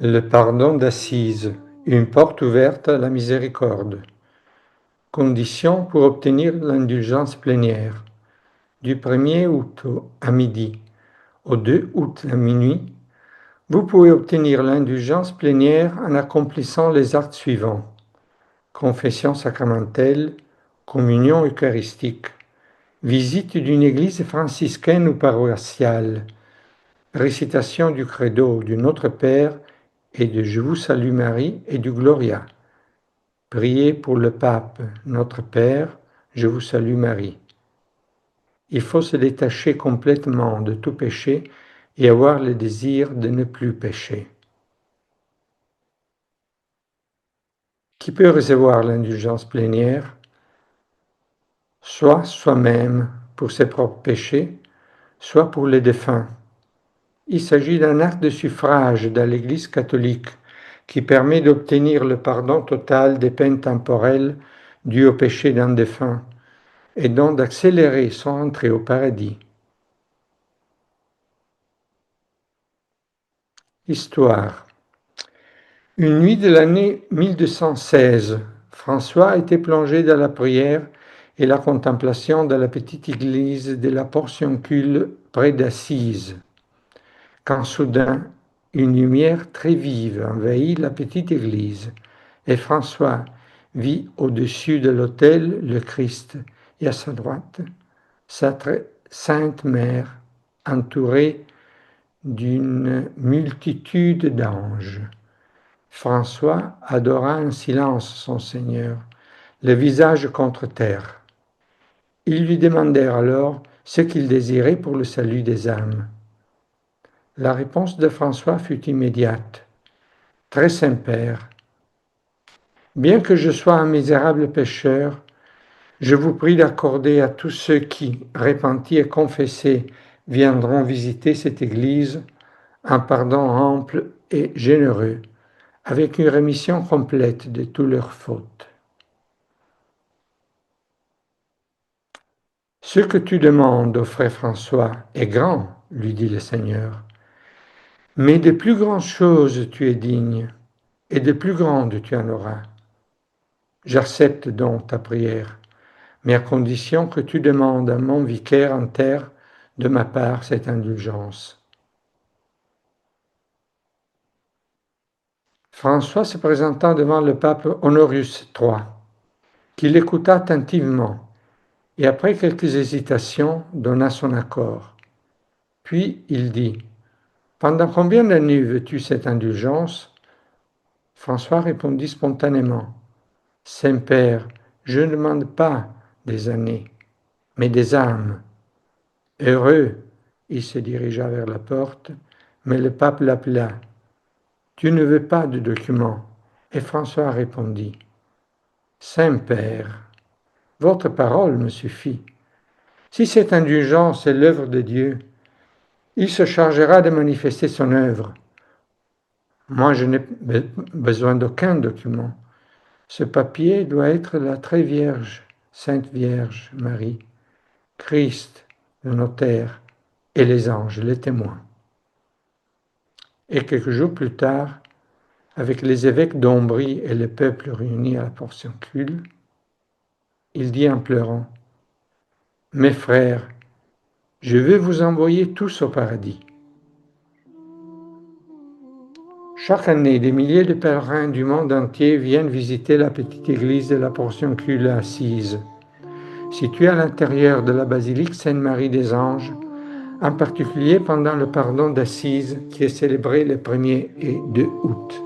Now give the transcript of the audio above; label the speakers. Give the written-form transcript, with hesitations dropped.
Speaker 1: Le pardon d'Assise, une porte ouverte à la miséricorde. Conditions pour obtenir l'indulgence plénière. Du 1er août à midi au 2 août à minuit, vous pouvez obtenir l'indulgence plénière en accomplissant les actes suivants: confession sacramentelle, communion eucharistique, visite d'une église franciscaine ou paroissiale, récitation du credo, du Notre Père et de Je vous salue Marie et du Gloria. Priez pour le pape, Notre Père, Je vous salue Marie. Il faut se détacher complètement de tout péché et avoir le désir de ne plus pécher. Qui peut recevoir l'indulgence plénière? Soit soi-même pour ses propres péchés, soit pour les défunts. Il s'agit d'un acte de suffrage dans l'Église catholique qui permet d'obtenir le pardon total des peines temporelles dues au péché d'un défunt et donc d'accélérer son entrée au paradis. Histoire. Une nuit de l'année 1216, François était plongé dans la prière et la contemplation dans la petite église de la Portiuncule près d'Assise, quand soudain une lumière très vive envahit la petite église, et François vit au-dessus de l'autel le Christ et à sa droite sa sainte mère, entourée d'une multitude d'anges. François adora en silence son Seigneur, le visage contre terre. Ils lui demandèrent alors ce qu'il désirait pour le salut des âmes. La réponse de François fut immédiate. Très Saint-Père, bien que je sois un misérable pécheur, je vous prie d'accorder à tous ceux qui, repentis et confessés, viendront visiter cette Église un pardon ample et généreux, avec une rémission complète de toutes leurs fautes. Ce que tu demandes, ô frère François, est grand, lui dit le Seigneur, mais de plus grandes choses tu es digne, et de plus grandes tu en auras. J'accepte donc ta prière, mais à condition que tu demandes à mon vicaire en terre de ma part cette indulgence. François se présenta devant le pape Honorius III, qui l'écouta attentivement et après quelques hésitations donna son accord. Puis il dit: « Pendant combien d'années veux-tu cette indulgence ?» François répondit spontanément: « Saint-Père, je ne demande pas des années, mais des âmes. » Heureux, il se dirigea vers la porte, mais le pape l'appela. « Tu ne veux pas de documents ?» Et François répondit: « Saint-Père, votre parole me suffit. Si cette indulgence est l'œuvre de Dieu, il se chargera de manifester son œuvre. Moi, je n'ai besoin d'aucun document. Ce papier doit être la très vierge, Sainte Vierge Marie, Christ, le notaire, et les anges, les témoins. » Et quelques jours plus tard, avec les évêques d'Ombrie et le peuple réunis à la Portiuncule, il dit en pleurant: « Mes frères, je vais vous envoyer tous au paradis. » Chaque année, des milliers de pèlerins du monde entier viennent visiter la petite église de la Portiuncule à Assise, située à l'intérieur de la basilique Sainte-Marie des Anges, en particulier pendant le pardon d'Assise qui est célébré le 1er et 2 août.